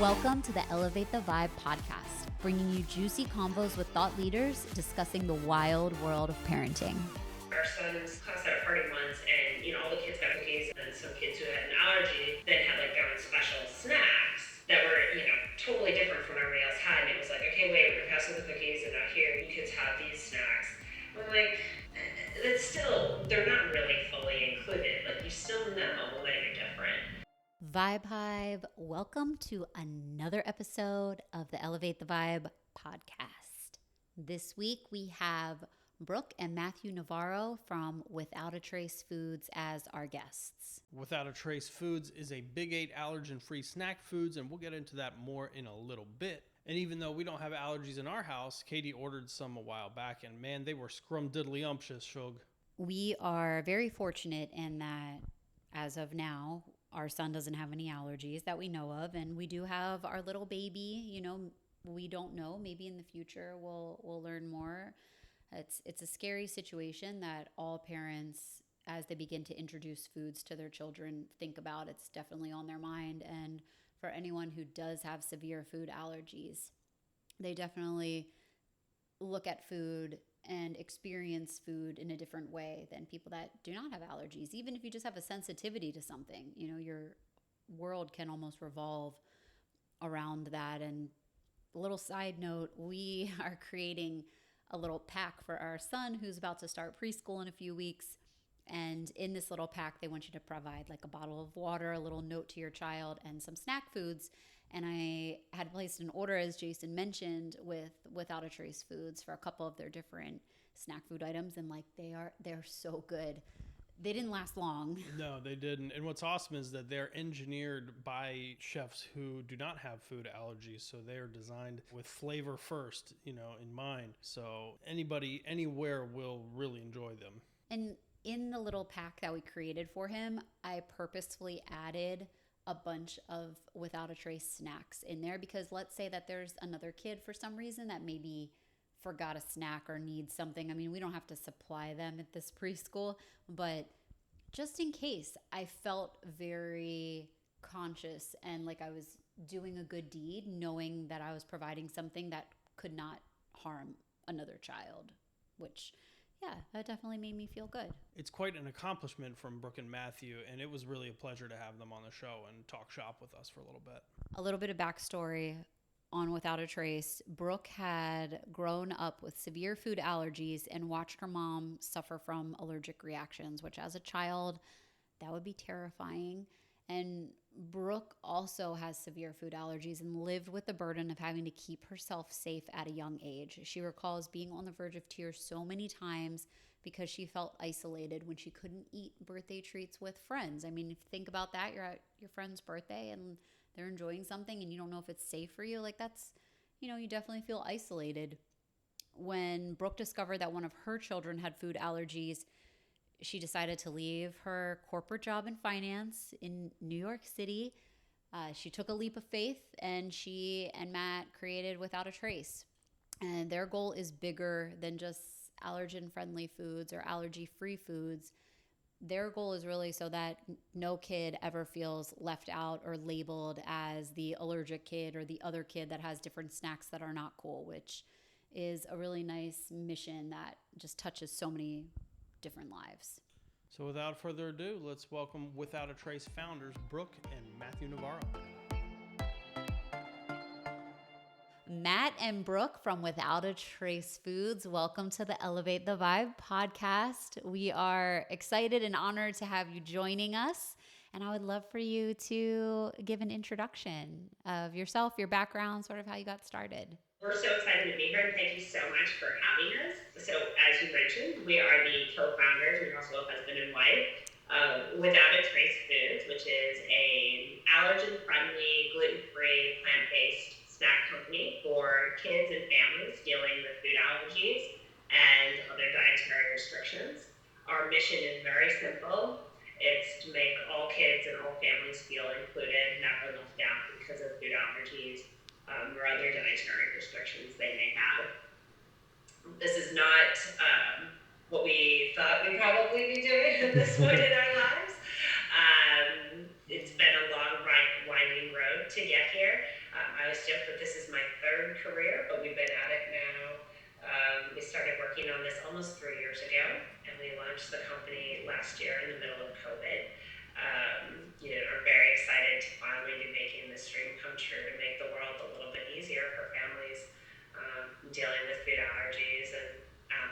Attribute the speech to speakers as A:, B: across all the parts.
A: Welcome to the Elevate the Vibe podcast, bringing you juicy convos with thought leaders discussing the wild world of parenting.
B: Our son's class had a party once, and all the kids got cookies, and some kids who had an allergy then had their own special snacks that were totally different from what everybody else had. And it was like, okay, wait, we're passing the cookies, and now here you kids have these snacks. I'm like, it's still, they're not really fully included. You still know that you're different.
A: Vibe Hive, welcome to another episode of the Elevate the Vibe podcast. This week we have Brooke and Matthew Navarro from Without a Trace Foods as our guests.
C: Without a Trace Foods is a Big 8 allergen-free snack foods, and we'll get into that more in a little bit. And even though we don't have allergies in our house, Katie ordered some a while back, and man, they were scrumdiddlyumptious, Shug. We
A: are very fortunate in that, as of now, our son doesn't have any allergies that we know of, and we do have our little baby. We don't know. Maybe in the future we'll learn more. It's a scary situation that all parents, as they begin to introduce foods to their children, think about. It's definitely on their mind. And for anyone who does have severe food allergies, they definitely look at food and experience food in a different way than people that do not have allergies. Even if you just have a sensitivity to something, your world can almost revolve around that. And a little side note, we are creating a little pack for our son who's about to start preschool in a few weeks. And in this little pack, they want you to provide a bottle of water, a little note to your child, and some snack foods. And I had placed an order, as Jason mentioned, with Without a Trace Foods for a couple of their different snack food items. And they're so good. They didn't last long.
C: No, they didn't. And what's awesome is that they're engineered by chefs who do not have food allergies. So they're designed with flavor first, in mind. So anybody, anywhere will really enjoy them.
A: And in the little pack that we created for him, I purposefully added a bunch of Without a Trace snacks in there, because let's say that there's another kid for some reason that maybe forgot a snack or needs something. I mean, we don't have to supply them at this preschool, but just in case, I felt very conscious and like I was doing a good deed, knowing that I was providing something that could not harm another child, which, yeah, that definitely made me feel good.
C: It's quite an accomplishment from Brooke and Matthew, and it was really a pleasure to have them on the show and talk shop with us for a little bit.
A: A little bit of backstory on Without a Trace. Brooke had grown up with severe food allergies and watched her mom suffer from allergic reactions, which as a child, that would be terrifying. And Brooke also has severe food allergies and lived with the burden of having to keep herself safe at a young age. She recalls being on the verge of tears so many times because she felt isolated when she couldn't eat birthday treats with friends. I mean, if you think about that, you're at your friend's birthday and they're enjoying something and you don't know if it's safe for you. That's, you definitely feel isolated. When Brooke discovered that one of her children had food allergies, she decided to leave her corporate job in finance in New York City. She took a leap of faith, and she and Matt created Without a Trace. And their goal is bigger than just allergen-friendly foods or allergy-free foods. Their goal is really so that no kid ever feels left out or labeled as the allergic kid or the other kid that has different snacks that are not cool, which is a really nice mission that just touches so many different lives.
C: So without further ado, let's welcome Without a Trace founders Brooke and Matthew Navarro.
A: Matt and Brooke from Without a Trace Foods, welcome to the Elevate the Vibe podcast. We are excited and honored to have you joining us, and I would love for you to give an introduction of yourself, your background, sort of how you got started.
B: We're so excited to be here, and thank you so much for having us. So, as you mentioned, we are the co-founders. We're also a husband and wife of Without a Trace Foods, which is an allergen-friendly, gluten-free, plant-based snack company for kids and families dealing with food allergies and other dietary restrictions. Our mission is very simple. It's to make all kids and all families feel included, never left out because of food allergies or other dietary restrictions they may have. This is not what we thought we'd probably be doing at this point in our lives. It's been a long, winding road to get here. stiff, but this is my third career, but we've been at it now. We started working on this almost 3 years ago, and we launched the company last year in the middle of COVID. Are very excited to finally be making this dream come true, to make the world a little bit easier for families dealing with food allergies and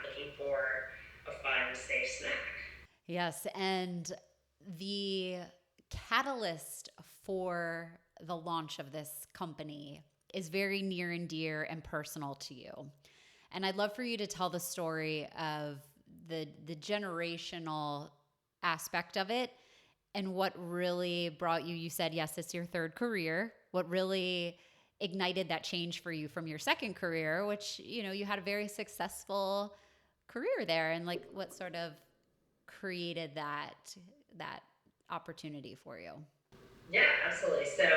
B: looking for a fun, safe snack.
A: Yes, and the catalyst for the launch of this company is very near and dear and personal to you. And I'd love for you to tell the story of the generational aspect of it and what really brought you said, yes, it's your third career. What really ignited that change for you from your second career, which, you had a very successful career there, and like what sort of created that opportunity for you?
B: Yeah, absolutely. So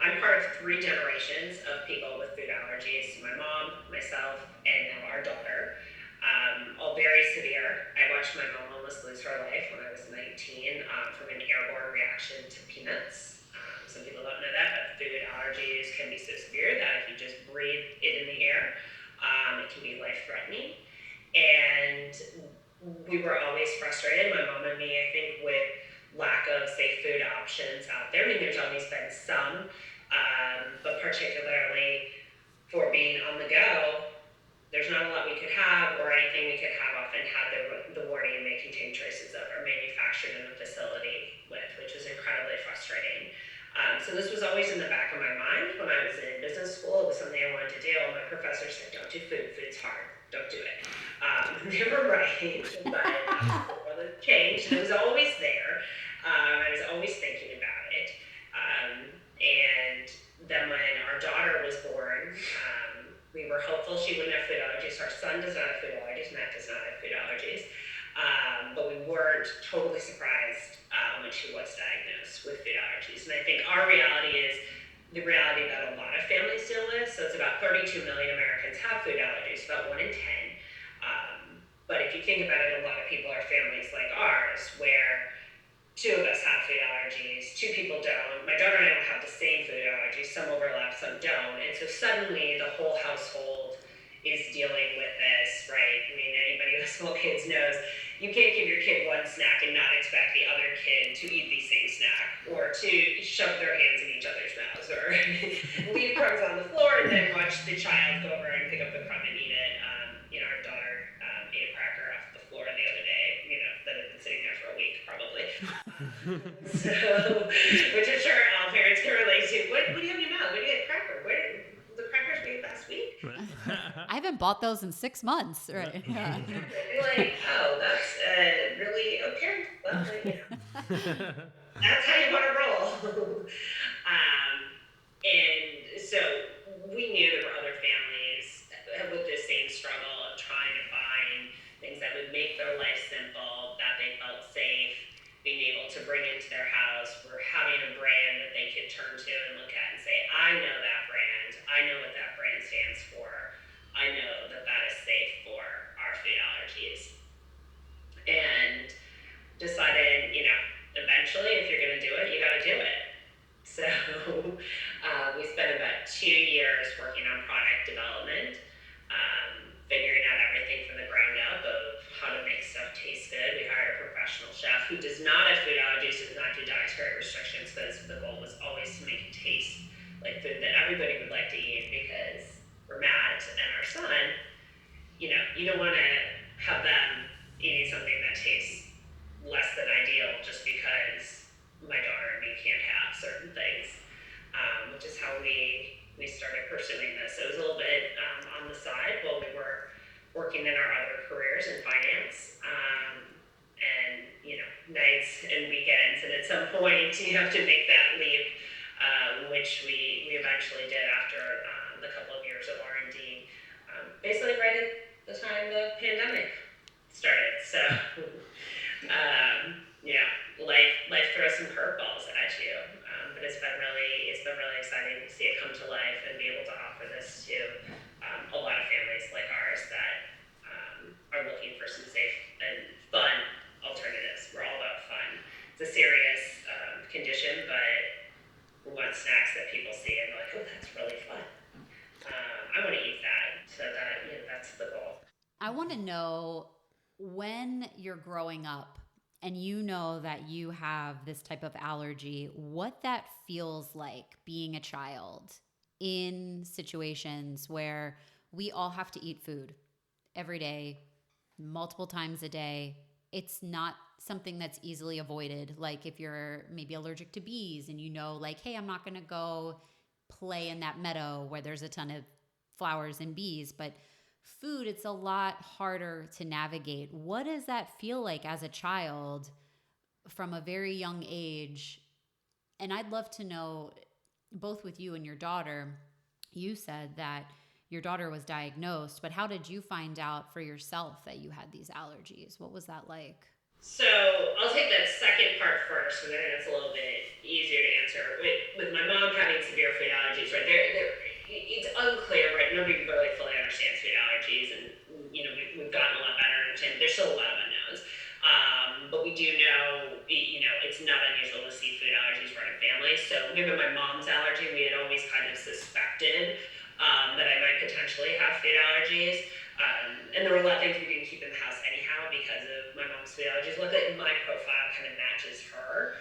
B: I'm part of 3 generations of people with food allergies: my mom, myself, and now our daughter. All very severe. I watched my mom almost lose her life when I was 19 from an airborne reaction to peanuts. Some people don't know that, but food allergies can be so severe that if you just breathe it in the air, it can be life-threatening. And we were always frustrated, my mom and me, I think, with lack of safe food options out there. I mean, there's always been some, but particularly for being on the go, there's not a lot we could have, or anything we could have often had the warning may contain traces of, or manufactured in the facility with, which is incredibly frustrating. So this was always in the back of my mind when I was in business school. It was something I wanted to do. My professor said, don't do food, food's hard, don't do it. They were right, but the world had changed, and it was always there. I was always thinking about it. And then when our daughter was born, we were hopeful she wouldn't have food allergies. Our son does not have food allergies, Matt does not have food allergies. But we weren't totally surprised when she was diagnosed with food allergies. And I think our reality is the reality that a lot of families deal with. So it's about 32 million Americans have food allergies, about 1 in 10. But if you think about it, a lot of people are families like ours, where 2 of us have food allergies, 2 people don't. My daughter and I don't have the same food allergies. Some overlap, some don't. And so suddenly the whole household is dealing with this, right? I mean, anybody with small kids knows you can't give your kid one snack and not expect the other kid to eat the same snack, or to shove their hands in each other's mouths, or leave crumbs on the floor and then watch the child go over and pick up the crumb and eat it. Our daughter ate a cracker off the floor the other day, that had been sitting there for a week, probably. So, which I'm sure all parents can relate to. What do you have in your mouth? What do you get? Cracker? Where the crackers we ate last week?
A: I haven't bought those in 6 months, right? Yeah.
B: You're like, oh, that's really okay. Well, that's how you want to roll. And so we knew there were other families with the same struggle of trying to find things that would make their life simple, that they felt safe, being able to bring into their house, for having a brand that they could turn to and look at and say, I know that brand, I know what that brand stands for, I know that that is safe for our food allergies. And decided, eventually, if you're going to do it, you got to do it. So we spent about 2 years working on product development, figuring out everything from the ground up of how to make stuff taste good. We hired a professional chef who does not have food allergies, who does not do dietary restrictions, because the goal was always to make it taste like food that everybody would like to eat, because for Matt and our son, you don't want to have them eating something that tastes less than ideal just because my daughter and me can't have certain things, which is how we started pursuing this. So it was a little bit on the side while we were working in our other careers in finance, and nights and weekends. And at some point, you have to make that leap, which we eventually did after the couple of years of R&D, basically right at the time the pandemic started. So life throws some curveballs at you, but it's been really exciting to see it come to life and be able to offer this to a lot of families like ours that are looking for some safe and fun alternatives. We're all about fun. It's a serious condition, but we want snacks that people see and are like, oh, that's really fun.
A: I want to know, when you're growing up and you know that you have this type of allergy, what that feels like being a child in situations where we all have to eat food every day, multiple times a day. It's not something that's easily avoided. Like if you're maybe allergic to bees and you know, like, hey, I'm not going to go play in that meadow where there's a ton of flowers and bees, but food, it's a lot harder to navigate. What does that feel like as a child from a very young age? And I'd love to know, both with you and your daughter, you said that your daughter was diagnosed, but how did you find out for yourself that you had these allergies? What was that like?
B: So I'll take that second part first, and I think that's a little bit easier to answer. With my mom having severe food allergies, right? It's unclear, right? Nobody really fully understands food allergies, and we've gotten a lot better at understanding. There's still a lot of unknowns, but we do know, it's not unusual to see food allergies run in families. So given my mom's allergy, we had always kind of suspected that I might potentially have food allergies. And there were a lot of things we didn't keep in the house anyhow because of my mom's food allergies. Luckily, my profile kind of matches her.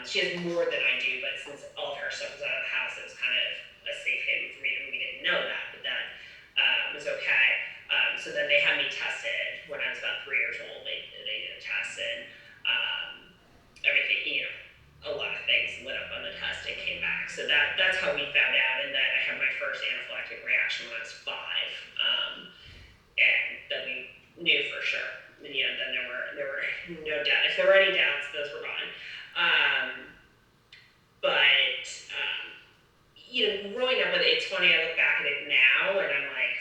B: She has more than I do, but since all of her stuff was out of the house, it was kind of a safe haven for me, and we didn't know that, but that was okay. So then they had me tested when I was about 3 years old. They did a test, and everything, a lot of things lit up on the test and came back. So that's how we found out, and then I had my first anaphylactic reaction when I was 5. And then we knew for sure. And then there were no doubt. If there were any doubts, those were gone. But growing up with it, it's funny. I look back at it now, and I'm like,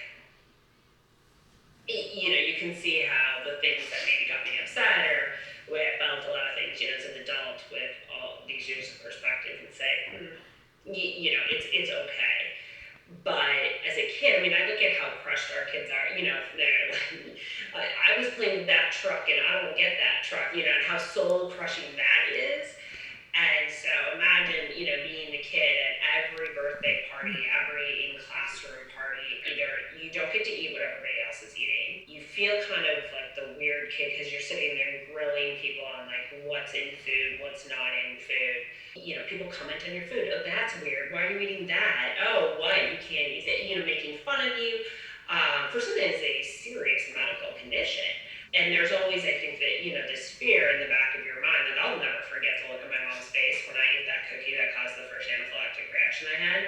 B: you can see how the things that maybe got me upset, or the way I felt a lot of things, as an adult with all these years of perspective, and say, it's okay. But as a kid, I look at how crushed our kids are. They're like, I was playing with that truck, and I don't get that truck. And how soul crushing that is. And so imagine, being the kid at every birthday party, every in-classroom party. Either you don't get to eat what everybody else is eating. You feel kind of like the weird kid because you're sitting there grilling people on like what's in food, what's not in food. People comment on your food. Oh, that's weird. Why are you eating that? Oh, what? You can't use it. Making fun of you for something that's a serious medical condition. And there's always, I think, that, this fear in the back of your mind. Like, I'll never forget the look on my mom's face when I ate that cookie that caused the first anaphylactic reaction I had.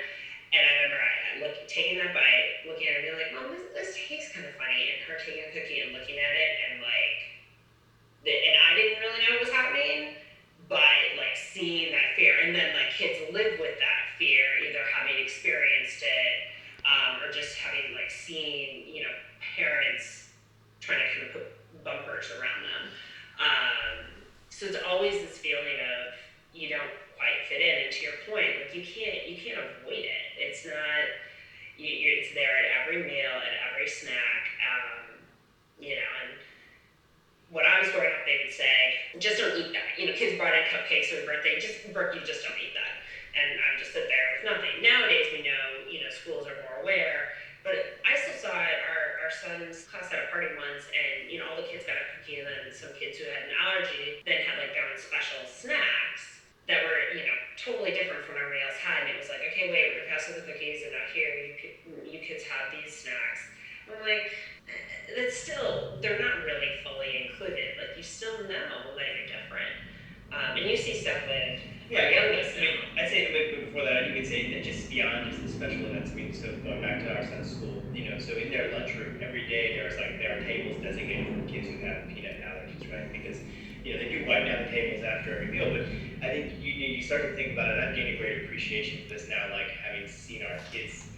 B: And I remember taking that bite, looking at it, and being like, Mom, this tastes kind of funny. And her taking a cookie and looking at it, and and I didn't really know what was happening, but seeing that fear. And then kids live with that fear, either having experienced it or just having seen, parents trying to kind of put bumpers around them. So it's always this feeling of you don't quite fit in. And to your point, you can't avoid it. It's not. It's there at every meal, at every snack. And when I was growing up, they would say, just don't eat that. Kids brought in cupcakes for their birthday. Brooke, you just don't eat that. And I would just sit there with nothing. Nowadays, we know, schools are more aware. But I still saw it. Our son's class had a party once, and, all the kids got a cookie, and then some kids who had an allergy then had, their own special snacks that were, totally different from what everybody else had. And it was like, okay, wait, we're going to pass out the cookies, and now here, you kids have these snacks. I'm like, that's still, they're not really fully included. You still know that you're different. And you see stuff with our youngest.
D: I'd say, but before that, you could say that just beyond just the special events. So going back to our son's school, so in their lunchroom every day, there are tables designated for kids who have peanut allergies, right? Because they do wipe down the tables after every meal, but I think you start to think about it. I've gained a great appreciation for this now, having seen our kids,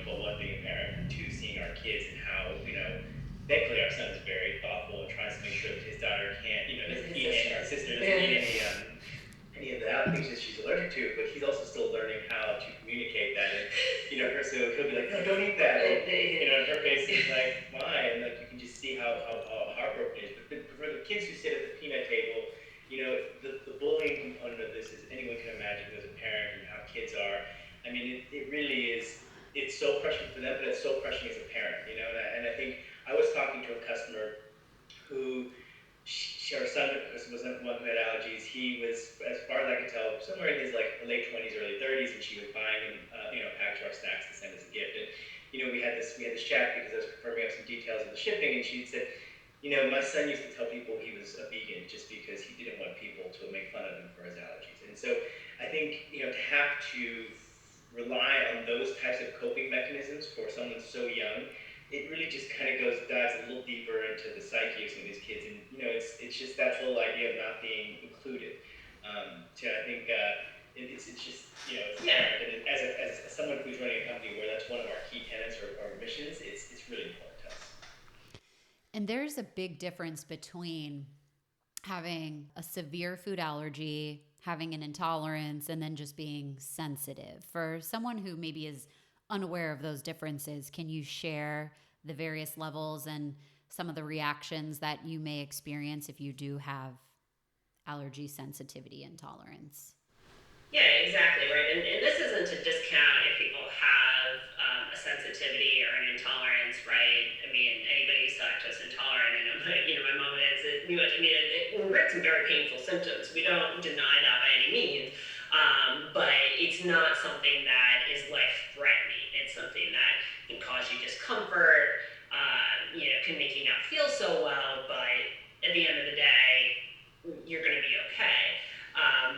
D: for one, being a parent, and two, seeing our kids and how thankfully our son is very thoughtful and tries to make sure that his daughter can't, doesn't eat any, our sister doesn't eat any of the things that she's allergic to, but he's also still learning how to communicate that. And, so he'll be like, no, don't eat that. And, her face is like, why? And you can just see how heartbroken it is. But for the kids who sit at the peanut table, the bullying component of this is anyone can imagine as a parent and how kids are. It really is, it's so crushing for them, but it's so crushing as a parent, and I think I was taught was the one who had allergies. He was, as far as I could tell, somewhere in his like late 20s, early 30s, and she was buying him, a package of our snacks to send as a gift. And we had this chat because I was confirming up some details of the shipping, and she said, my son used to tell people he was a vegan just because he didn't want people to make fun of him for his allergies. And so I think, to have to rely on those types of coping mechanisms for someone so young, it really just kind of dives a little deeper into the psyche of some of these kids, and it's just that whole idea of not being included. So I think it's just it's apparent, and as someone who's running a company where that's one of our key tenets or missions, it's really important to us.
A: And there's a big difference between having a severe food allergy, having an intolerance, and then just being sensitive. For someone who maybe is unaware of those differences, can you share the various levels and some of the reactions that you may experience if you do have allergy, sensitivity, and tolerance?
B: Yeah, exactly, right. And this isn't to discount if people have a sensitivity or an intolerance, right? I mean, anybody who's lactose intolerant, I know, my mom is. It can bring some very painful symptoms. We don't deny that by any means, but it's not something that is life-threatening. It's something that can cause you discomfort, can make you not feel so well, but at the end of the day, you're going to be okay.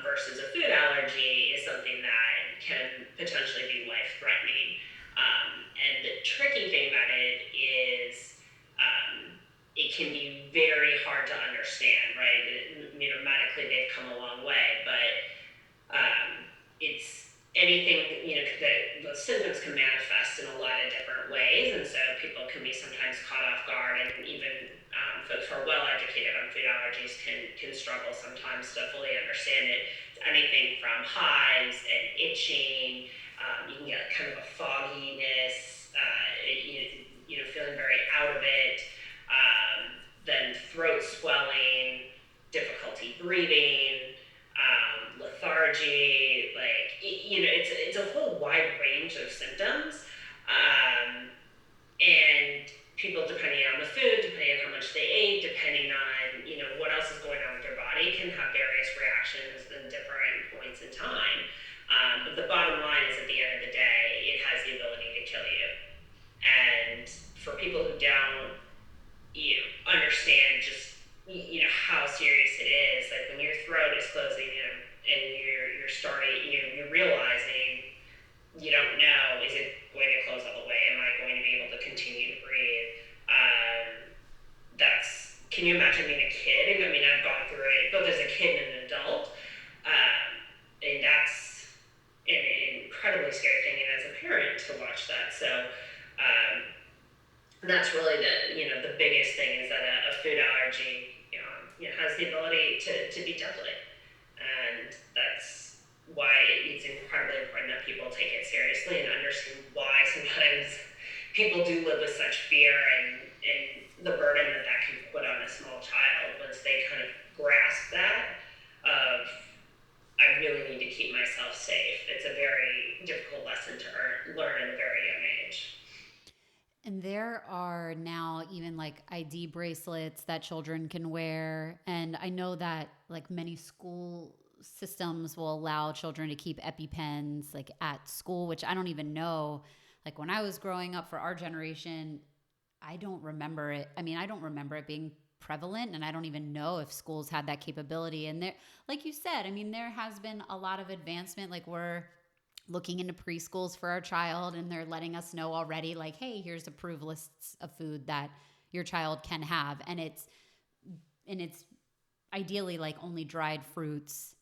B: Versus a food allergy is something that can potentially be life-threatening. And the tricky thing about it is it can be very hard to understand, right? Medically, they've come a long way, but it's anything, the symptoms can manifest in a lot of different ways, and so people can be sometimes caught off guard, and even folks who are well educated on food allergies can struggle sometimes to fully understand it. It's anything from hives and itching. You can get kind of a fogginess, feeling very out of it. Then throat swelling, difficulty breathing, lethargy. It's a whole wide range of symptoms. And people, depending on the food, depending on how much they ate, depending on what else is going on with their body, can have various reactions in different points in time. But the bottom line is, at the end of the day, it has the ability to kill you. And for people who don't understand just how serious it is, like when your throat is closing and you're starting, you're realizing you don't know, is it going to close all the way? Am I going to be able to continue to breathe? Can you imagine being a kid? I mean, I've gone through it both as a kid and an adult. And that's an incredibly scary thing, and as a parent to watch that. So that's really the biggest thing, is that a food allergy has the ability to be deadly. And that's why it's incredibly important that people take it seriously and understand why sometimes people do live with such fear and the burden that can put on a small child once they kind of grasp that of, I really need to keep myself safe. It's a very difficult lesson to learn at a very young age.
A: And there are now even like ID bracelets that children can wear. And I know that like many school systems will allow children to keep EpiPens like at school, which I don't even know. Like when I was growing up, for our generation, I don't remember it. I mean, I don't remember it being prevalent, and I don't even know if schools had that capability. And there, like you said, I mean, there has been a lot of advancement. Like we're looking into preschools for our child, and they're letting us know already, like, hey, here's approved lists of food that your child can have. And it's ideally like only dried fruits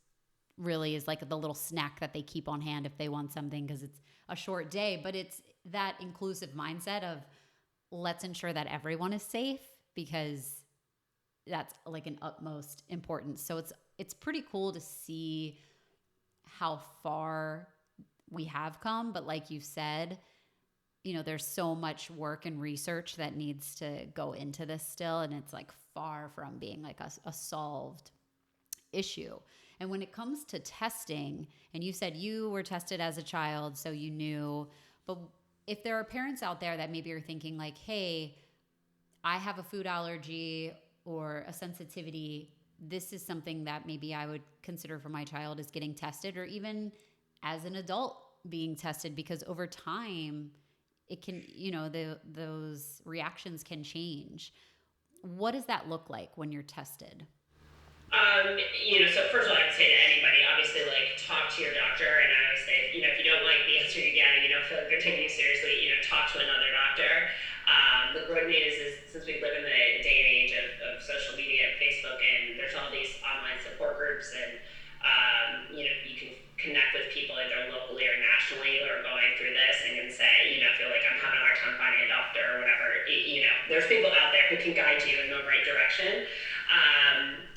A: really is like the little snack that they keep on hand if they want something, because it's a short day. But it's that inclusive mindset of, let's ensure that everyone is safe, because that's like an utmost importance. So it's pretty cool to see how far we have come. But like you said, there's so much work and research that needs to go into this still. And it's like far from being like a solved issue. And when it comes to testing, and you said you were tested as a child, so you knew, but if there are parents out there that maybe are thinking like, hey, I have a food allergy or a sensitivity this is something that maybe I would consider for my child is getting tested, or even as an adult being tested, because over time it can, those reactions can change. What does that look like when you're tested?
B: So first of all, I would say to anybody, obviously, like, talk to your doctor. And I always say, if you don't like the answer you get, and you don't feel like they're taking you seriously, talk to another doctor. The good news is, since we live in the day and age of social media and Facebook, and there's all these online support groups, and you can connect with people either locally or nationally who are going through this, and can say, feel like I'm having a hard time finding a doctor or whatever. There's people out there who can guide you in the right direction.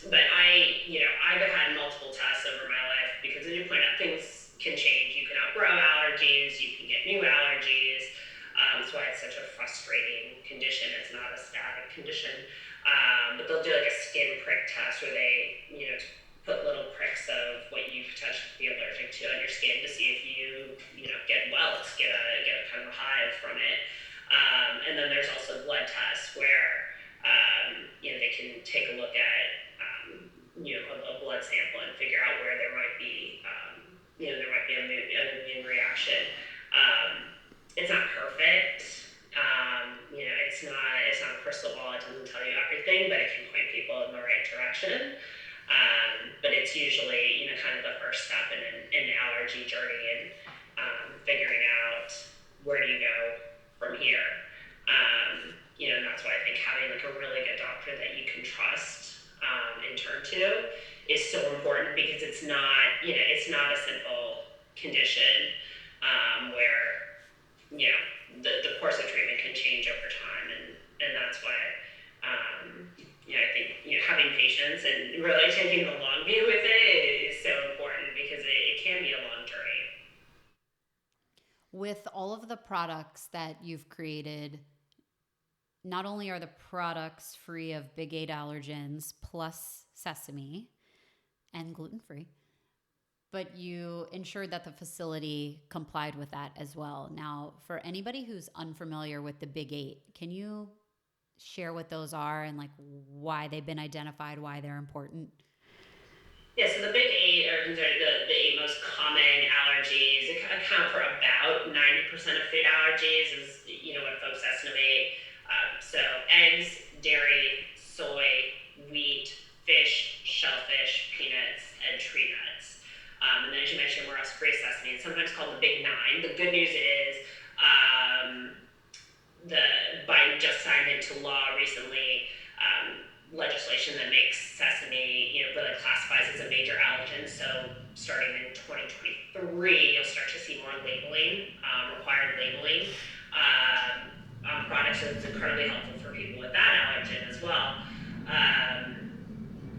B: But I've had multiple tests over my life, because, as you point out, things can change. You can outgrow allergies, you can get new allergies. That's why it's such a frustrating condition. It's not a static condition. But they'll do like a skin prick test where they, put little pricks of what you potentially be allergic to on your skin to see if you, get welts, get a kind of a hive from it. And then there's also blood tests where, they can take a look at, a blood sample and figure out where there might be, an immune reaction. It's not perfect. It's not a crystal ball. It doesn't tell you everything, but it can point people in the right direction. But it's usually, kind of the first step in an allergy journey, and figuring out where do you go from here. And that's why I think having like a really good doctor that you can trust and turn to is so important, because it's not a simple condition where the course of treatment can change over time, and that's why I think having patience and really taking the long view with it is so important, because it can be a long journey.
A: With all of the products that you've created, not only are the products free of big 8 allergens plus sesame and gluten-free, but you ensured that the facility complied with that as well. Now, for anybody who's unfamiliar with the big 8, can you share what those are and like why they've been identified, why they're important?
B: Yeah, so the big 8 are considered the 8 most common allergies. They account for about 90% of food allergies, is what folks estimate. So eggs, dairy, soy, wheat, fish, shellfish, peanuts, and tree nuts. And then, as you mentioned, we're also free of sesame. It's sometimes called the Big 9. The good news is Biden just signed into law recently legislation that makes sesame, really classifies as a major allergen. So starting in 2023, you'll start to see more labeling, required labeling on products. So it's incredibly helpful for people with that allergen as well.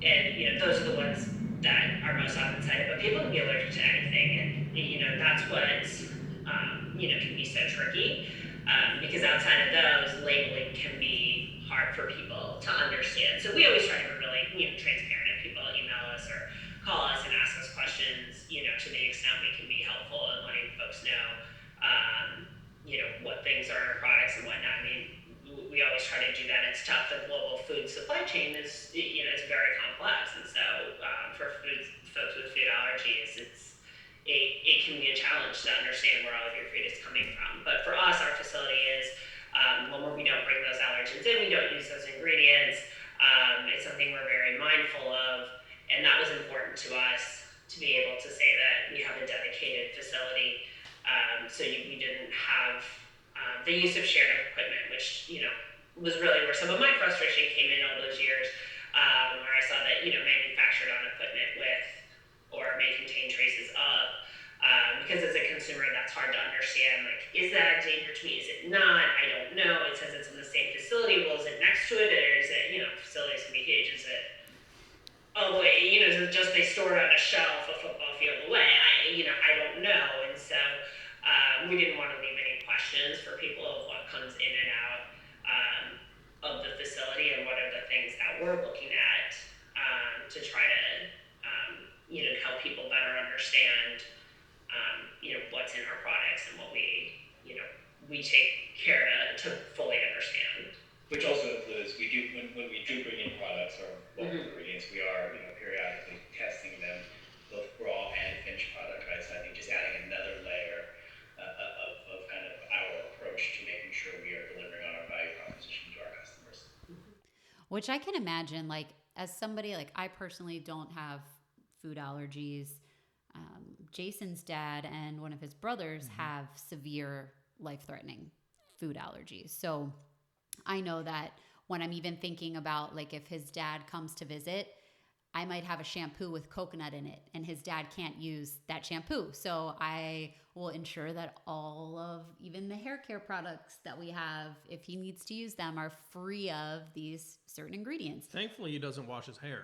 B: And those are the ones that are most often cited. But people can be allergic to anything, and that's what can be so tricky. Because outside of those, labeling can be hard for people to understand. So we always try to be really, transparent. If people email us or call us and ask us questions, to the extent we can be helpful in letting folks know, what things are in our products and whatnot. I mean, we always try to do that. It's tough. The global food supply chain is, it's very complex. And so for folks with food allergies, it can be a challenge to understand where all of your food is coming from. But for us, our facility is, when we don't bring those allergens in, we don't use those ingredients. It's something we're very mindful of, and that was important to us to be able to say that we have a dedicated facility. So we didn't have the use of shared equipment, which, was really where some of my frustration came in all those years, where I saw that, manufactured on equipment with or may contain traces of. Because as a consumer, that's hard to understand. Like, is that a danger to me? Is it not? I don't know. It says it's in the same facility. Well, is it next to it? Or is it, facilities can be huge. Is it all the way, is it just they store it on a shelf a football field away? I don't know. And so we didn't want to leave any questions for people of what comes in and out of the facility, and what are the things that we're looking at to try to, help people better understand what's in our products and what we take care to fully understand.
D: Which also includes, when we do bring in products or bulk ingredients, we are
A: Which I can imagine, like, as somebody, like, I personally don't have food allergies. Jason's dad and one of his brothers have severe life-threatening food allergies. So I know that when I'm even thinking about, like, if his dad comes to visit, I might have a shampoo with coconut in it and his dad can't use that shampoo. So I will ensure that all of even the hair care products that we have, if he needs to use them, are free of these certain ingredients.
C: Thankfully, he doesn't wash his hair.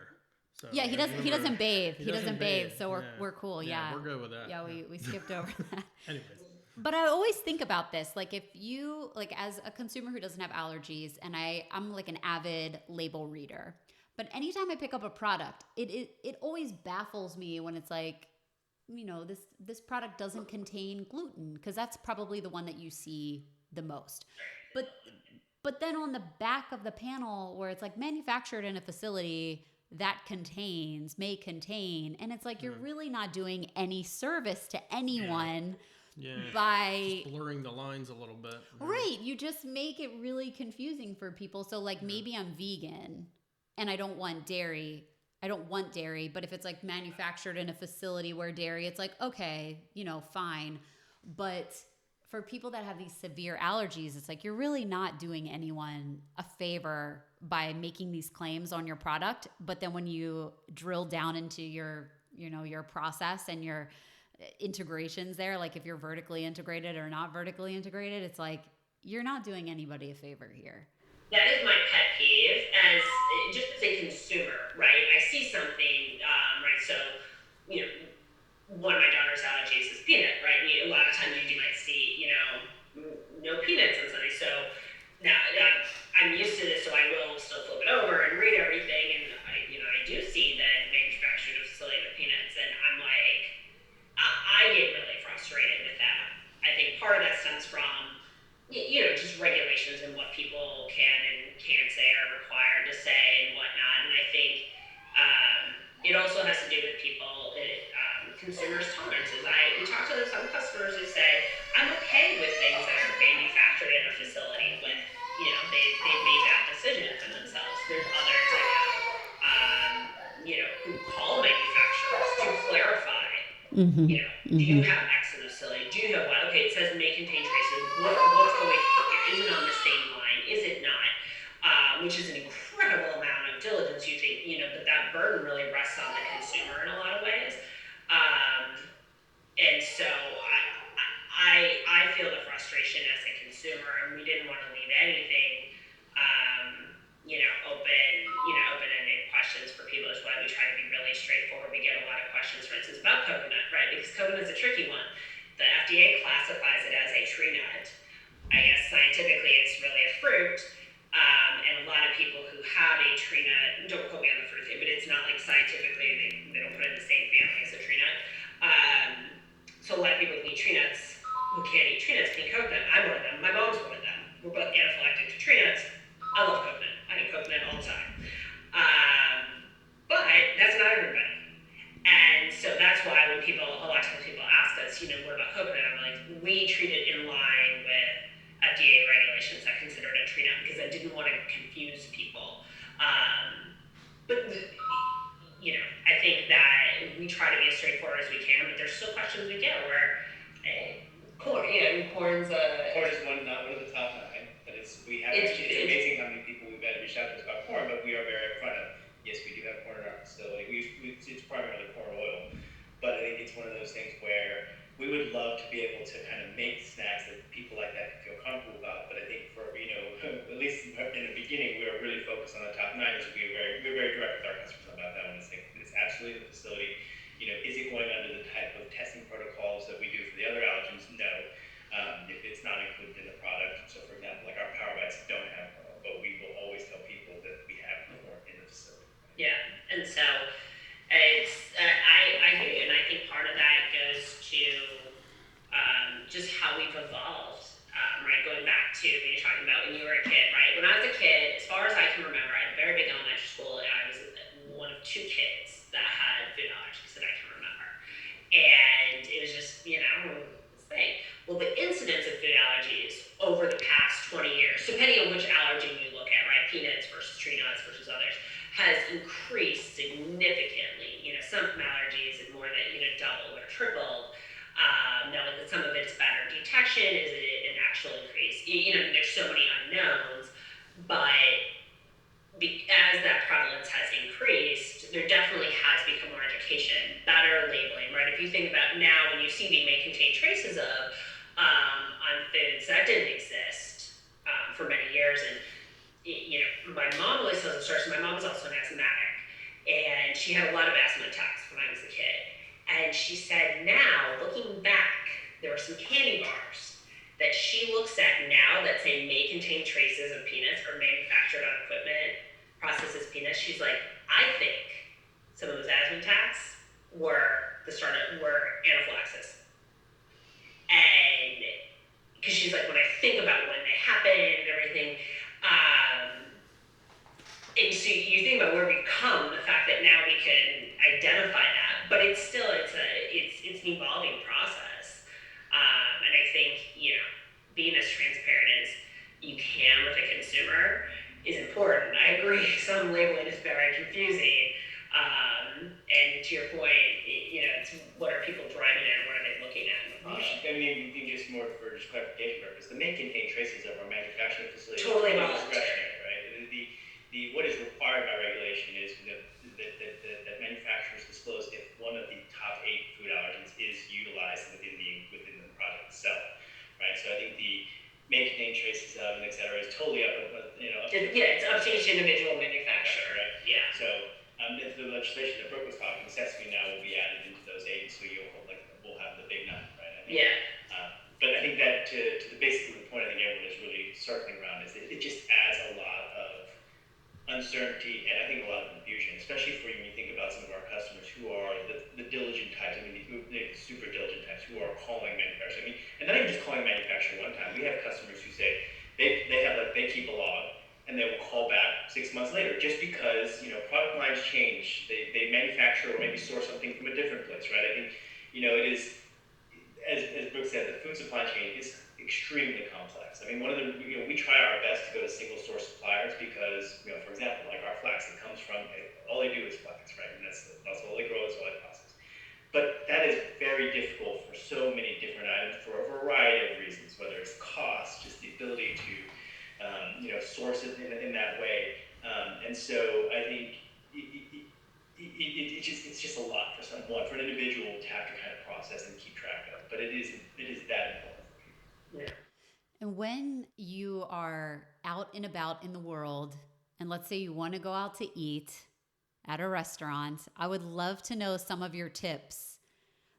C: So
A: Yeah, he doesn't. He doesn't bathe. He doesn't bathe. So
C: yeah.
A: we're cool. Yeah,
C: we're good with that.
A: Yeah, we skipped over that.
C: Anyways.
A: But I always think about this, like, if you, like, as a consumer who doesn't have allergies, and I'm like an avid label reader, but anytime I pick up a product, it always baffles me when it's like, you know, this product doesn't contain gluten, because that's probably the one that you see the most. But then on the back of the panel where it's like manufactured in a facility that may contain, and it's like, you're really not doing any service to anyone.
C: Yeah.
A: By
C: just blurring the lines a little bit.
A: Right. You just make it really confusing for people. So, like, maybe I'm vegan and I don't want dairy. But if it's like manufactured in a facility where dairy, it's like, okay, you know, fine. But for people that have these severe allergies, it's like, you're really not doing anyone a favor by making these claims on your product. But then when you drill down into your process and your integrations there, like if you're vertically integrated or not vertically integrated, it's like, you're not doing anybody a favor here.
B: That is my pet peeve just as a consumer, right? I see something, right? So, you know, one of my daughter's allergies is peanut, right? A lot of times you might see, you know, no peanuts on something. So now I'm used to this, so I will still flip it over and read everything. And I do see that manufactured facility with peanuts, and I'm like, I get really frustrated with that. I think part of that stems from, just regulations and what people can and can't say or required to say and whatnot. And I think it also has to do with people, consumers' tolerances. We talk to some customers who say, I'm okay with things that are manufactured in a facility with, they made that decision for themselves. There's others that who call manufacturers to clarify. Do you have X in the facility? Do you have Y? Okay, it says may contain traces. What's going on here? Is it on the same line? Is it not? Which is an incredible amount of diligence. You think, but that burden really rests on the consumer in a lot of ways. And so I feel the frustration as a consumer, and we didn't want to leave anything, open-ended questions for people. Is why we try to be really straightforward. We get a lot of questions, for instance, about coconut, right? Because coconut's a tricky one. The FDA classifies it as a tree nut. I guess scientifically it's really a fruit. And a lot of people who have a tree nut, don't quote me on the fruit thing, but it's not like scientifically they don't put it in the same family as a tree nut. So a lot of people who eat tree nuts, who can't eat tree nuts, can eat coconut. I'm one of them. My mom's one of them. We're both anaphylactic to tree nuts. I love coconut. I eat coconut all the time. But that's not everybody. And so that's why when a lot of times people ask us, what about coconut? I'm like, we treat it in line with FDA regulations that consider it a tree nut, because I didn't want to confuse people. But I think that we try to be as straightforward as we can, but there's still questions we get where corn, corn's
D: Corn is not one of the top 9, but it's amazing how many people we've had reach out to us about corn, but we are very upfront of, yes, we do have corn in our facility. It's primarily corn oil, but I think it's one of those things where we would love to be able to kind of make snacks that people like that can feel comfortable about. But I think for, at least in the beginning, we were really focused on the top 9, so we're very direct with our customers about that one. It's like, it's absolutely the facility. Is it going under the type of testing protocols that we do for the other allergens? No. If it's not included in the product, so for example, like our Power Bites don't have corn, but we will always tell people that we have corn in the facility.
B: Yeah, and so it's I hear you, and I think part of that goes to just how we've evolved, right? Going back to when you're talking about when you were a kid, right? When I was a kid, as far as I can remember, I had a very big elementary school, and I was one of 2 kids that had food allergies that I can remember, and it was just this thing. Well, the incidence of food allergies over the past 20 years, depending on which allergen you look at, right? Peanuts versus tree nuts versus But as that prevalence has increased, there definitely has become more education, better labeling, right? If you think about now, when you see they may contain traces of on foods that didn't exist for many years, and my mom always tells the story. So my mom was also an asthmatic, and she had a lot of asthma attacks when I was a kid. And she said, now looking back, there were some candy bars that she looks at now that say may contain traces of peanuts or manufactured on equipment processes peanuts. She's like, I think some of those asthma attacks were anaphylaxis. And because she's like, when I think about when they happened and everything, and so you think about where we've come, the fact that now we can identify that, but it's still it's an evolving process. And I think being as transparent as you can with a consumer is important. I agree, some labeling is very confusing. And to your point, it's what are people driving at, what are they looking at in the product?
D: I mean, just more for just clarification purpose, the may contain traces of our manufacturing facility
B: Totally
D: discretionary, right? The what is required by regulation is that manufacturers disclose if one of the top 8 food allergens is utilized within the product itself, right? So I think the may contain traces of and et cetera is totally up
B: it's up to each individual manufacturer,
D: right?
B: Yeah.
D: So if the legislation that Brooke was talking, Sesame now will be added into those 8, so we'll have the big 9, right? I think,
B: Yeah.
D: But I think that to basically the point I think everyone is really circling around is that it just adds a lot of uncertainty and I think a lot of confusion, especially for when you think about some of our customers who are the diligent types. I mean, the super diligent types who are calling manufacturers. I mean, and not even just calling manufacturer one time. We have customers who say they keep a log and they will call back 6 months later just because product lines change. They manufacture or maybe source something from a different place, right? I think it is. As Brooke said, the food supply chain is extremely complex. I mean, one of the we try our best to go to single source suppliers because for example, like our flax that comes from all they do is flax, right? And that's all they grow, is all they process. But that is very difficult for so many different items for a variety of reasons, whether it's cost, just the ability to source it in that way, and so I think it's just a lot for someone, for an individual to have to kind of process and keep track of. But it is that important for people.
B: Yeah.
A: And when you are out and about in the world, and let's say you want to go out to eat at a restaurant, I would love to know some of your tips,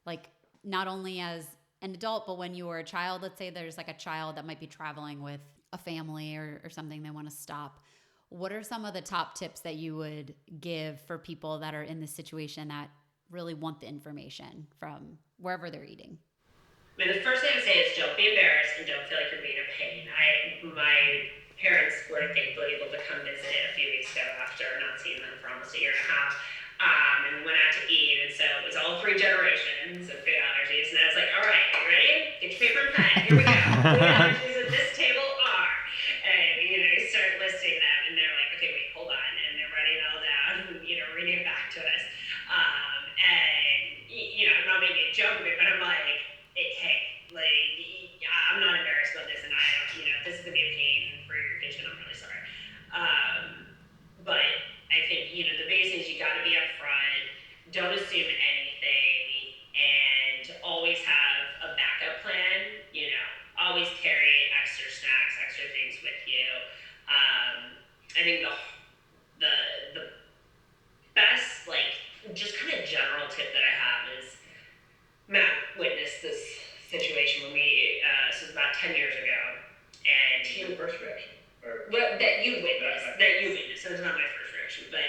A: like not only as an adult, but when you were a child. Let's say there's like a child that might be traveling with a family or something, they want to stop. What are some of the top tips that you would give for people that are in this situation that really want the information from wherever they're eating?
B: I mean, the first thing I would say is don't be embarrassed and don't feel like you're being a pain. My parents were thankfully able to come visit a few weeks ago after not seeing them for almost a year and a half. And we went out to eat, and so it was all 3 generations of food allergies. And I was like, all right, you ready? Get your paper and pen. Here we go. Food allergies at this table are. And, you start listing them, and they're like, okay, wait, hold on. And they're writing it all down, reading it back to us. And, I'm not making a joke of it, but I'm like, hey, I'm not embarrassed about this, and if this is going to be a pain for your patient, I'm really sorry. But I think, the basics, you got to be upfront. Don't assume anything, and always have a backup plan. Always carry extra snacks, extra things with you. I think the best, just kind of general tip that I have is Matt witnessed this situation when this was about 10 years ago, and he
D: Your first reaction,
B: that you witnessed. So it's not my first reaction, but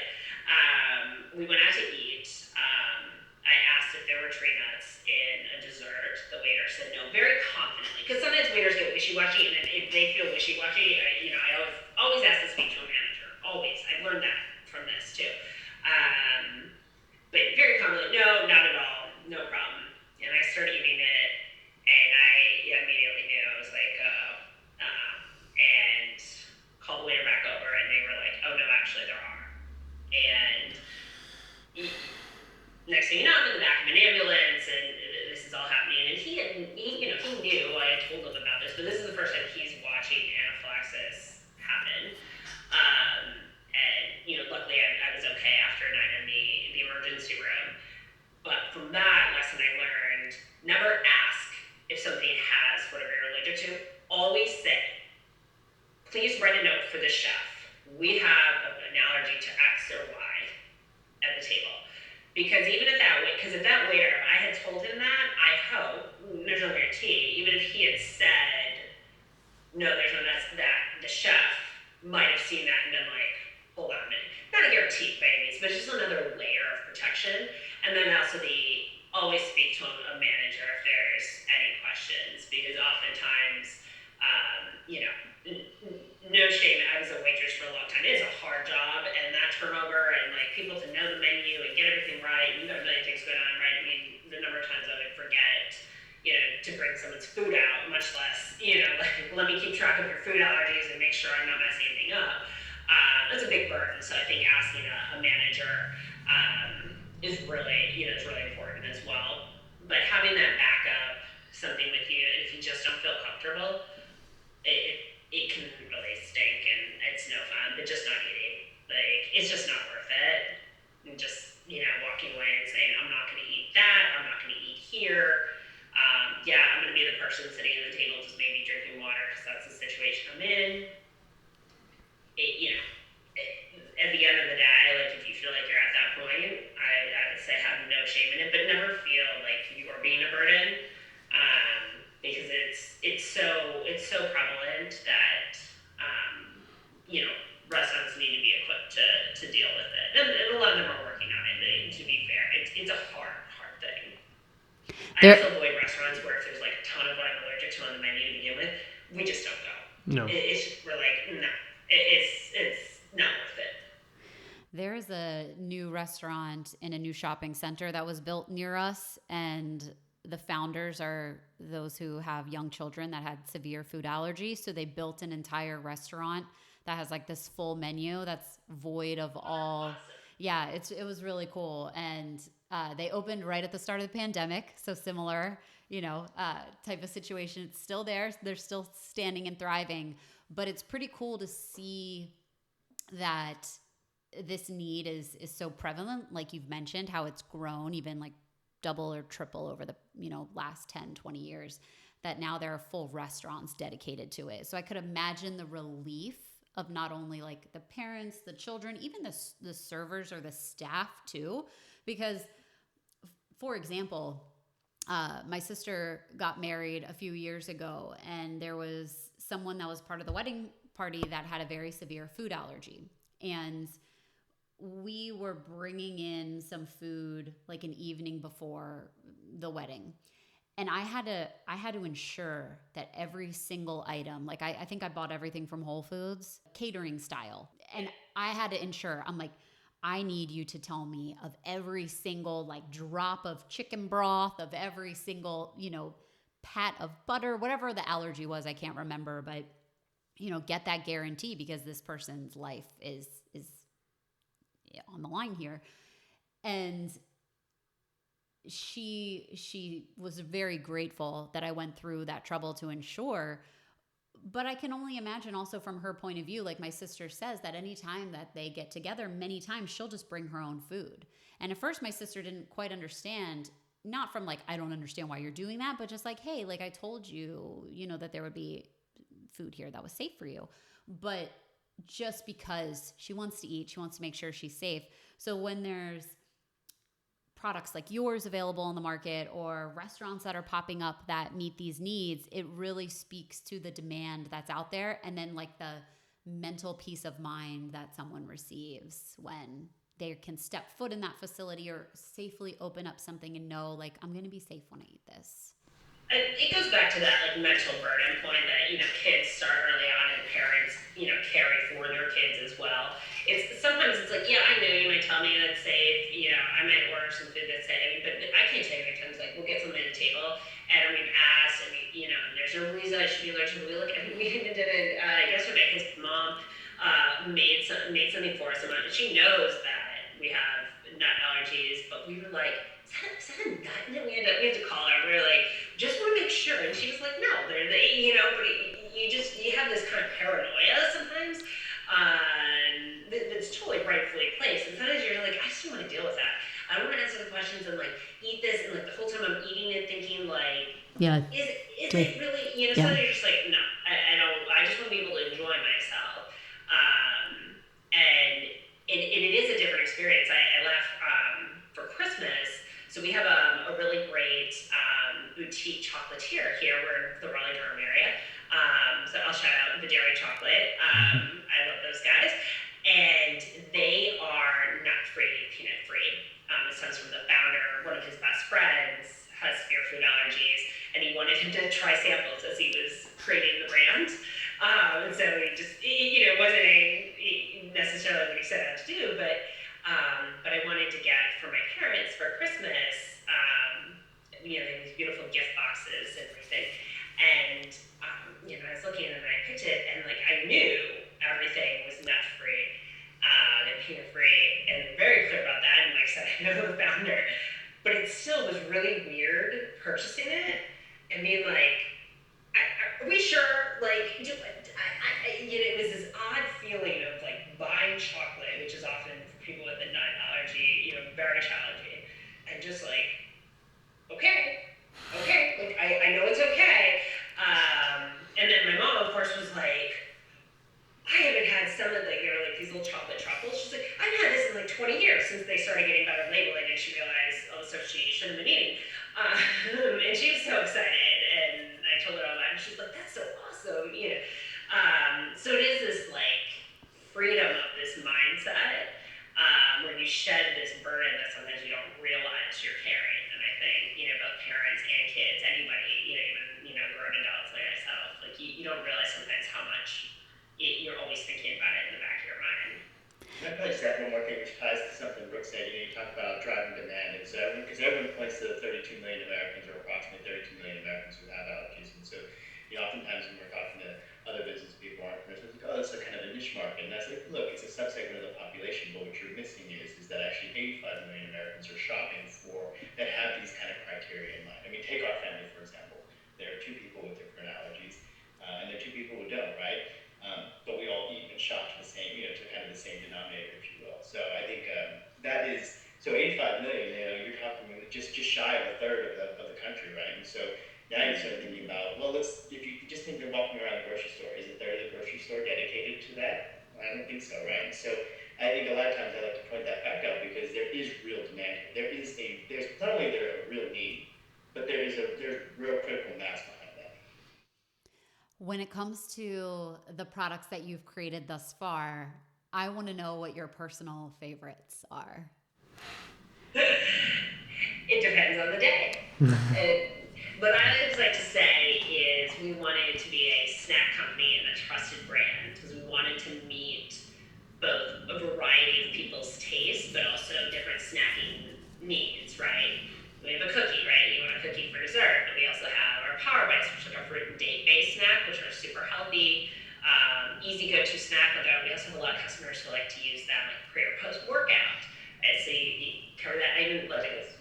B: we went out to eat. I asked if there were tree nuts in a dessert. The waiter said no, very confidently, because sometimes waiters get wishy-washy, and then if they feel wishy-washy, I always ask to speak to a manager. Always, I've learned that from this too. But very confidently, no, not at all, no problem. And I started eating it, and I immediately knew. I was like, and called the waiter back over, and they were like, oh no, actually there are. And next thing you know, I'm in the back of an ambulance, and this is all happening. And he knew I had told him about this, but this is the first time he's watching anaphylaxis we have an allergy to X or Y at the table. Because even at that waiter, if I had told him that, I hope, there's no guarantee, even if he had said, no, there's no, that the chef might have seen that and been like, hold on a minute. Not a guarantee by any means, but it's just another layer of protection. And then also always speak to a manager if there's any questions, because oftentimes, no shame, I was a waitress for a long time. It is a hard job, and that turnover and like people to know the menu and get everything right, and you got a million things going on, right? I mean, the number of times I would forget, to bring someone's food out, much less, like, let me keep track of your food allergies and make sure I'm not messing anything up. That's a big burden. So I think asking a manager is really, is really important as well. But having that backup, something with you, and if you just don't feel comfortable, it can really stink and it's no fun. But just not eating, like, it's just not worth it. And just, walking away and saying, I'm not going to eat that. I'm not going to eat here. I'm going to be the person sitting at the table just maybe drinking water because that's the situation I'm in. At the end of the day, like, if you feel like you're at that point, I would say have no shame in it, but never feel like you are being a burden, because it's so prevalent that restaurants need to be equipped to deal with it, and a lot of them are working on it. To be fair, it's a hard thing. I also avoid restaurants where if there's like a ton of what I'm allergic to on the menu to begin with, we just don't go.
C: No,
B: We're like, no, it's not worth it.
A: There's a new restaurant in a new shopping center that was built near us, and the founders are those who have young children that had severe food allergies. So they built an entire restaurant that has like this full menu that's void of all.
B: Awesome.
A: Yeah, it was really cool. And they opened right at the start of the pandemic. So similar, type of situation. It's still there. They're still standing and thriving. But it's pretty cool to see that this need is so prevalent. Like you've mentioned, how it's grown even like double or triple over the last 10, 20 years, that now there are full restaurants dedicated to it. So I could imagine the relief of not only like the parents, the children, even the servers or the staff too. Because, for example, my sister got married a few years ago, and there was someone that was part of the wedding party that had a very severe food allergy. And we were bringing in some food like an evening before the wedding. And I had to ensure that every single item, like I think I bought everything from Whole Foods, catering style. And I had to ensure, I'm like, I need you to tell me of every single like drop of chicken broth, of every single, pat of butter, whatever the allergy was, I can't remember, but get that guarantee, because this person's life is on the line here. And she was very grateful that I went through that trouble to ensure. But I can only imagine also from her point of view, like my sister says, that anytime that they get together, many times she'll just bring her own food. And at first my sister didn't quite understand, not from like, I don't understand why you're doing that, but just like, hey, like I told you, that there would be food here that was safe for you. But just because she wants to eat, she wants to make sure she's safe. So when there's products like yours available on the market, or restaurants that are popping up that meet these needs, it really speaks to the demand that's out there, and then like the mental peace of mind that someone receives when they can step foot in that facility or safely open up something and know, like, I'm going to be safe when I eat this.
B: It goes back to that like mental burden point that kids start early on, and parents carry for their kids as well. Sometimes it's like, yeah, I know you might tell me that's safe, I might order some food that's safe, but I can't tell you how many times like we'll get something at the table and we've asked, and there's no reason I should be allergic. We even did it yesterday. His mom made something for us, and she knows that we have nut allergies, but we were like, is that a nut? And then we had to call her. We were like, just want to make sure. And she was like, no, but you have this kind of paranoia sometimes. That's totally rightfully placed. And sometimes you're like, I just don't want to deal with that. I don't want to answer the questions and like eat this, and like the whole time I'm eating it thinking like, is it really, sometimes you're just like, no, I don't, I just want to be able to enjoy myself. we have a really great boutique chocolatier here. We're in the Raleigh-Durham area. So I'll shout out the Dairy Chocolate. I love those guys. And they are nut-free, peanut-free. This comes from the founder. One of his best friends has severe food allergies, and he wanted him to try samples as he was creating the brand. So he just, wasn't necessarily what he set out to do, but I wanted to get for my parents for Christmas, they have these beautiful gift boxes and everything. And, I was looking and I picked it, and I knew everything was nut free and peanut free, and very clear about that. And like I said, I know the founder, but it still was really weird purchasing it and being like, are we sure? It was this odd feeling of buying chocolate, which is often for people with a nut allergy, very challenging, and just okay, I know it's okay. And then my mom, of course, was like, I haven't had some of these little chocolate truffles. She's like, I've had this in 20 years since they started getting better labeling, and she realized all the stuff she shouldn't have been eating. And she was so excited, and I told her all that, and she's like, that's so awesome, So it is this freedom of this mindset where you shed this burden that sometimes you don't realize you're carrying. And I think, both parents and kids, anybody, even, grown adults like myself, you don't realize sometimes how much you're always thinking about it in the back of your mind.
D: I'd probably just add one more thing, which ties to something Brooke said. You talk about driving demand, and so because everyone points to the 32 million Americans, or approximately 32 million Americans who have allergies, and so oftentimes when we're talking to other business people, entrepreneurs, it's like, oh, that's a kind of a niche market, and that's look, it's a subsegment of the population, but what you're missing is that actually 85 million Americans are shopping that have these kind of criteria in mind. I mean, take our family for example. There are two people with different allergies, and there are two people who don't, right? But we all eat and shop to the same, to kind of the same denominator, if you will. So I think that is, so 85 million, you're talking just shy of a third of the country, right? And so now you're sort of thinking about, well, if you just think you're walking around the grocery store, is a third of the grocery store dedicated to that? Well, I don't think so, right? And so I think a lot of times I like to point that back out because there is real demand. There's not only there a real need, but there's real critical mass behind that.
A: When it comes to the products that you've created thus far, I want to know what your personal favorites are.
B: It depends on the day. What I always like to say is we wanted to be a snack company and a trusted brand because we wanted to meet both a variety of people's tastes, but also different snacking needs, right? We have a cookie, right? You want a cookie for dessert, but we also have our Power Bites, which are our fruit and date-based snack, which are super healthy, easy go-to snack. We also have a lot of customers who like to use them pre or post-workout. And so you cover that. I even love it.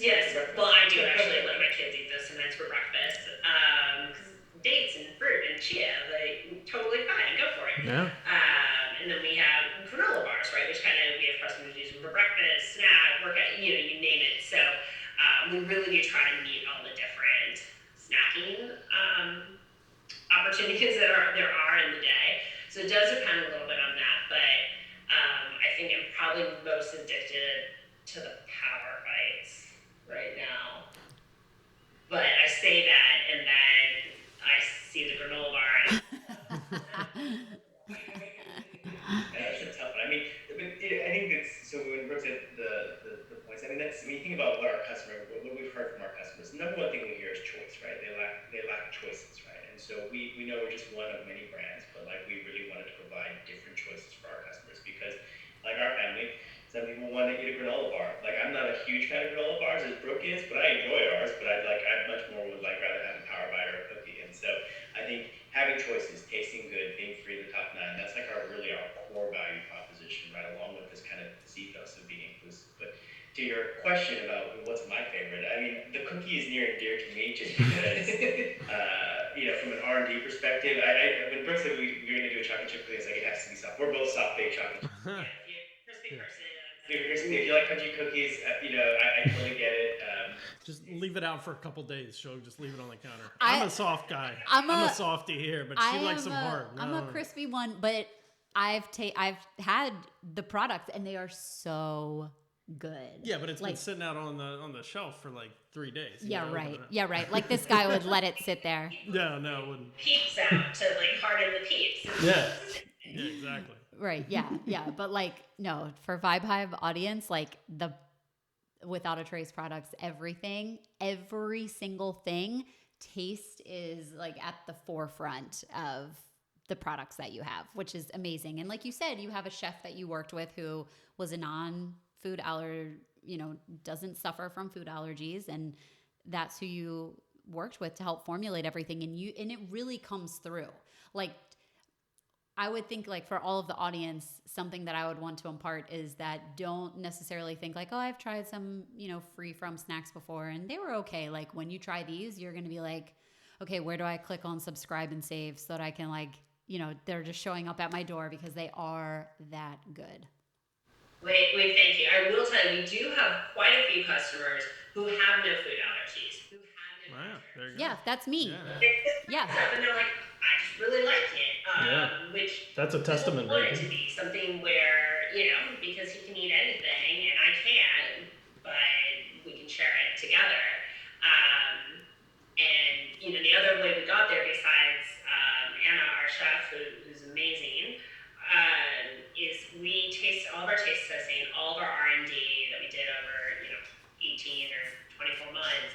B: Yes, well, I do actually let my kids eat those sometimes for breakfast. Dates and fruit and chia, totally fine, go for it.
E: Yeah.
B: And then we have granola bars, right, which we have customers use for breakfast, snack, workout, you name it. So we really do try to meet all the different snacking opportunities that there are in the day. So it does depend a little bit on that, but I think I'm probably most addicted to the Power Bites right now. But I say that, and then I see the granola bar.
D: That's a tough one. I mean, I think it's, so when Brooke said the points, I mean, that's, when you think about what we've heard from our customers, the number one thing we hear is choice, right? They lack choices, right? And so we know we're just one of many brands, but we really wanted to provide different choices for our customers because our family, some people want to eat a granola bar. I'm not a huge fan of granola bars as Brooke is, but I enjoy ours, but I much more would rather have a Power Bite or a cookie. And so I think having choices, tasting good, being free of the top 9, that's our core value proposition, right, along with this kind of this ethos of being inclusive. But to your question about what's my favorite, I mean, the cookie is near and dear to me just because, from an R&D perspective, when Brooke said we were going to do a chocolate chip cookie, I was like, it has to be soft. We're both soft baked chocolate chip cookies.
B: Crispy person.
D: If you like crunchy cookies, I totally get it.
E: Just leave it out for a couple days. She'll just leave it on the counter. I'm a soft guy. I'm a softie here, but she likes them hard.
A: I'm a crispy one, but I've had the products and they are so good.
E: Yeah, but it's
A: like,
E: been sitting out on the shelf for like 3 days.
A: Yeah, right. Yeah, right. Like this guy would let it sit there.
E: No, it wouldn't.
B: Peeps out to like harden the peeps.
E: Yeah. Yeah, exactly.
A: Right. Yeah. Yeah. But like, no, for Vibe Hive audience, like the Without a Trace products, every single thing, taste is like at the forefront of the products that you have, which is amazing. And like you said, you have a chef that you worked with who was a non-food doesn't suffer from food allergies, and that's who you worked with to help formulate everything. And it really comes through. Like, I would think, like, for all of the audience, something that I would want to impart is that don't necessarily think like, oh, I've tried some, free from snacks before and they were okay. Like, when you try these, you're going to be like, okay, where do I click on subscribe and save so that I can, like, they're just showing up at my door because they are that good.
B: Wait, thank you. I will tell you, we do have quite a few customers who have no food allergies, who have no
E: There you go.
A: Yeah, that's me.
B: Yeah. And they're like, I just really like it. Which
E: that's a testament,
B: right? To be something where, because he can eat anything and I can't, but we can share it together. And the other way we got there, besides Anna, our chef, who's amazing, is we taste all of our taste testing, all of our R&D that we did over 18 or 24 months.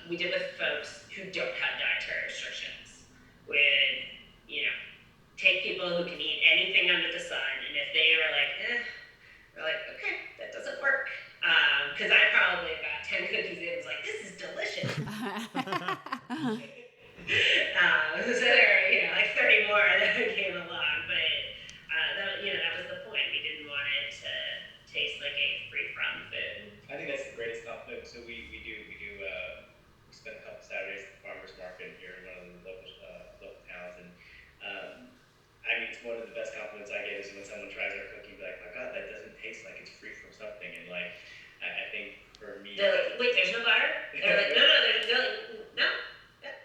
B: We did with folks who don't have dietary restrictions. With take people who can eat anything under the sun, and if they are like, we're like, okay, that doesn't work. Because I probably got 10 cookies in, was like, this is delicious. So there are, like 30 more that came along, but that was the point. We didn't want it to taste like a free-from food.
D: I think that's the greatest compliment. So we spent a couple Saturdays at the farmers market here in one of the local towns, and it's one of the best compliments I get is when someone tries our cookie, be like, my God, that doesn't taste like it's free from something. And like, I think for me,
B: they're like, wait, there's no butter? They're like, no.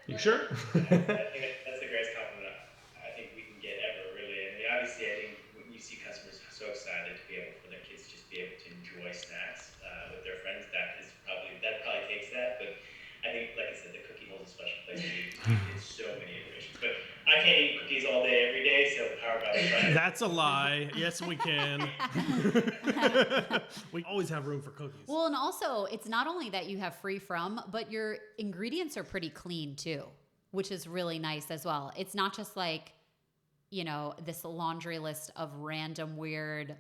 E: You sure?
D: I think that's the greatest compliment I think we can get ever, really. And obviously, I think when you see customers so excited to be able for their kids just be able to enjoy snacks with their friends, that probably takes that. But I think, like I said, the cookie holds a special place for me. It's so many iterations. But I can't eat cookies all day, every day, so how about it?
E: That's a lie. Yes, we can. We always have room for cookies.
A: Well, and also, it's not only that you have free from, but your ingredients are pretty clean too, which is really nice as well. It's not just like, this laundry list of random weird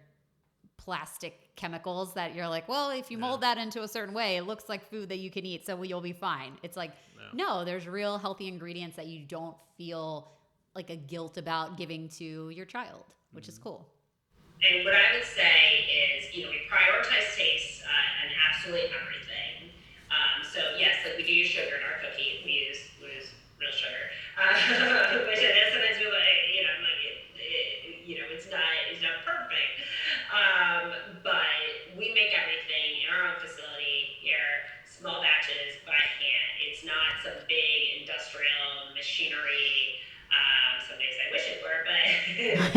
A: plastic chemicals that you're like, well, if you mold that into a certain way, it looks like food that you can eat, so you'll be fine. It's like, no, there's real healthy ingredients that you don't feel like a guilt about giving to your child, which is cool.
B: And what I would say is, we prioritize taste and absolutely everything. So yes, like we do use sugar in our cookie. We use real sugar, which sometimes we like, I'm like, it's not perfect. But we make everything in our own facility here, small batches by hand. It's not some big industrial machinery. Some days I wish it were, but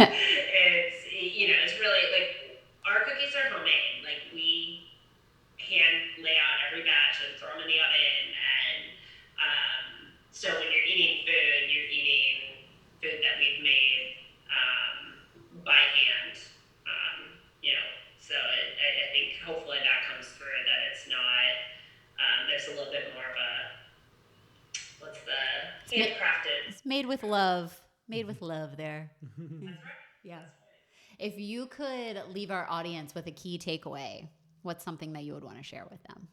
B: it's really like our cookies are homemade. Like we hand lay out every batch and throw them in the oven. And so when you're eating food that we've made by hand. So I think hopefully that comes through, that it's not, there's a little bit more of a, handcrafted.
A: It's made with love. Made with love there.
B: That's right.
A: Yeah. If you could leave our audience with a key takeaway, what's something that you would want to share with them?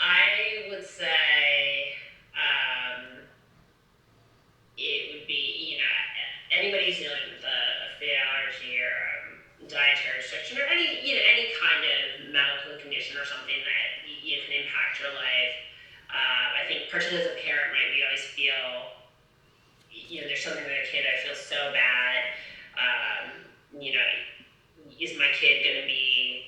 B: I would say it would be, anybody who's dealing with a food allergy or dietary restriction or any kind of medical condition or something that can impact your life. I think particularly as a parent, right, we always feel, there's something with a kid, I feel so bad. Is my kid going to be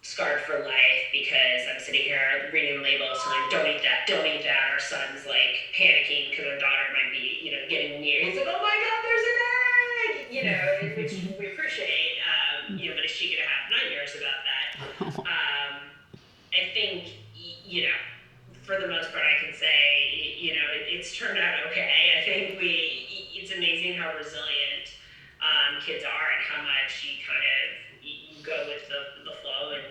B: scarred for life because I'm sitting here reading labels telling don't eat that. Our son's like panicking because our daughter might be, getting near. He's like, oh my God, there's an egg, which we appreciate. But is she going to have nightmares about that? I think, for the most part, I can say, it's turned out okay. I think it's amazing how resilient kids are and how much you kind of you go with the flow. And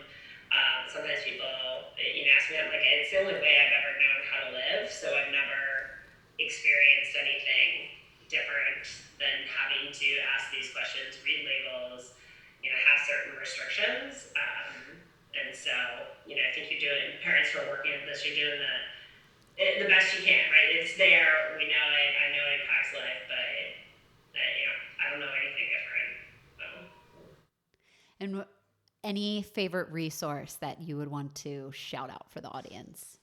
B: sometimes people, ask me, I'm like, it's the only way I've ever known how to live. So I've never experienced anything different than having to ask these questions, read labels, have certain restrictions. And so, I think you're doing, parents who are working at this, you're doing the best you can, right? It's there, we know it, I know it impacts life, but, I don't know anything different. So.
A: And any favorite resource that you would want to shout out for the audience?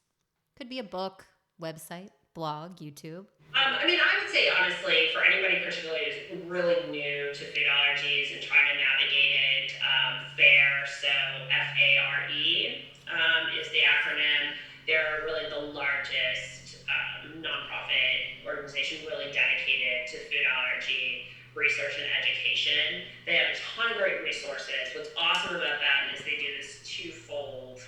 A: Could be a book, website, blog, YouTube.
B: I would say, honestly, for anybody particularly who's really new to food allergies and trying to navigate it, FARE, so FARE is the acronym. They're really the largest nonprofit organization really dedicated to food allergy research and education. They have a ton of great resources. What's awesome about them is they do this twofold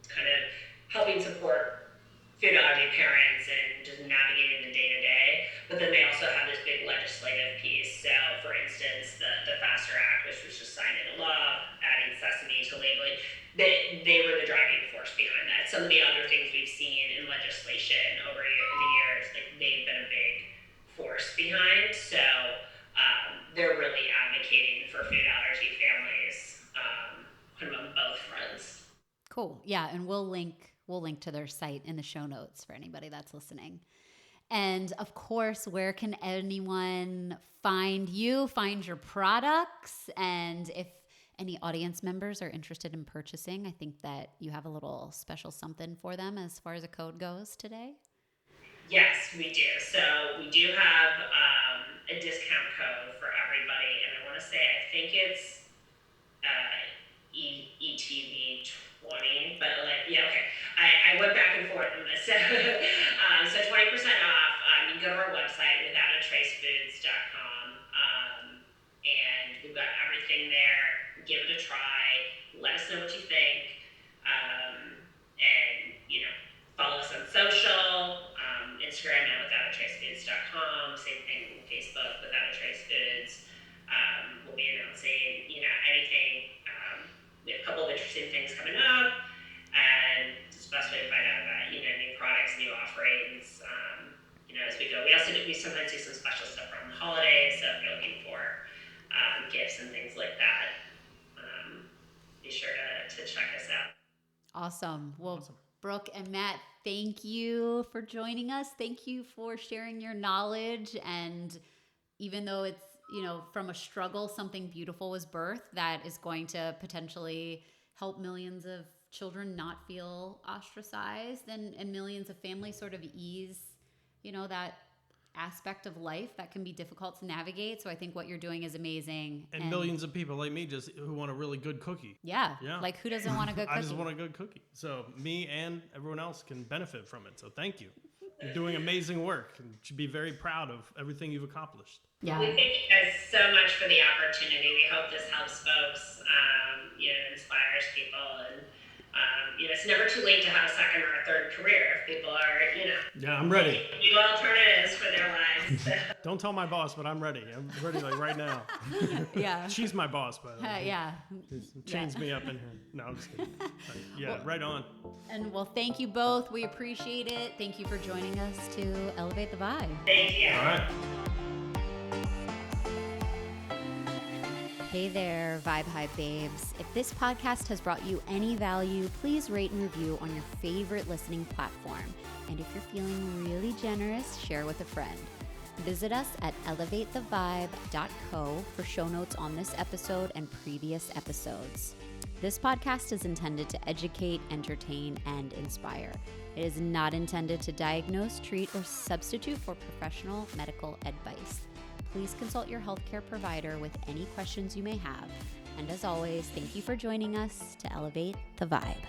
B: kind of helping support food allergy parents and just navigating the day-to-day, but then they also have this big legislative piece. So, for instance, the FASTER Act, which was just signed into law, adding sesame to labeling, they were the driving force behind that. Some of the other things we've seen in legislation over the years, they've been a big force behind. So they're really advocating for food allergy families kind of on both fronts.
A: Cool. Yeah, and we'll link to their site in the show notes for anybody that's listening. And of course, where can anyone find you, find your products? And if any audience members are interested in purchasing, I think that you have a little special something for them as far as a code goes today.
B: Yes, we do. So we do have a discount code for everybody. And I want to say, I think it's ETV20, but okay. I went back and forth on this. So 20% off. You can go to our website, withoutatracefoods.com, and we've got everything there. Give it a try. Let us know what you think. And follow us on social, Instagram at withoutatracefoods.com. Same thing, Facebook, Without a Trace Foods. We'll be announcing, anything. We have a couple of interesting things coming up, and it's the best way to find out about, new products, new offerings, as we go. We sometimes do some special stuff around the holidays, so if you're looking for gifts and things like that, be sure to check us out.
A: Awesome. Well, Brooke and Matt, thank you for joining us. Thank you for sharing your knowledge. And even though it's, from a struggle, something beautiful was birthed that is going to potentially help millions of children not feel ostracized and millions of families sort of ease, that aspect of life that can be difficult to navigate. So I think what you're doing is amazing.
E: And millions of people like me who want a really good cookie.
A: Yeah. Like who doesn't want a good cookie?
E: I just want a good cookie. So me and everyone else can benefit from it. So thank you. You're doing amazing work and should be very proud of everything you've accomplished.
A: Yeah.
B: We thank you guys so much for the opportunity. We hope this helps folks, inspires people, and it's never too late to have a second or a third career if people are,
E: Yeah, I'm ready.
B: New alternatives for their lives. So.
E: Don't tell my boss, but I'm ready. I'm ready right now.
A: Yeah.
E: She's my boss, by the way.
A: Yeah.
E: Chains me up in here. No, I'm just kidding. Right on.
A: And thank you both. We appreciate it. Thank you for joining us to Elevate the Vibe.
B: Thank you.
E: All right.
A: Hey there, Vibe Hive babes. If this podcast has brought you any value, please rate and review on your favorite listening platform. And if you're feeling really generous, share with a friend. Visit us at elevatethevibe.co for show notes on this episode and previous episodes. This podcast is intended to educate, entertain, and inspire. It is not intended to diagnose, treat, or substitute for professional medical advice. Please consult your healthcare provider with any questions you may have. And as always, thank you for joining us to Elevate the Vibe.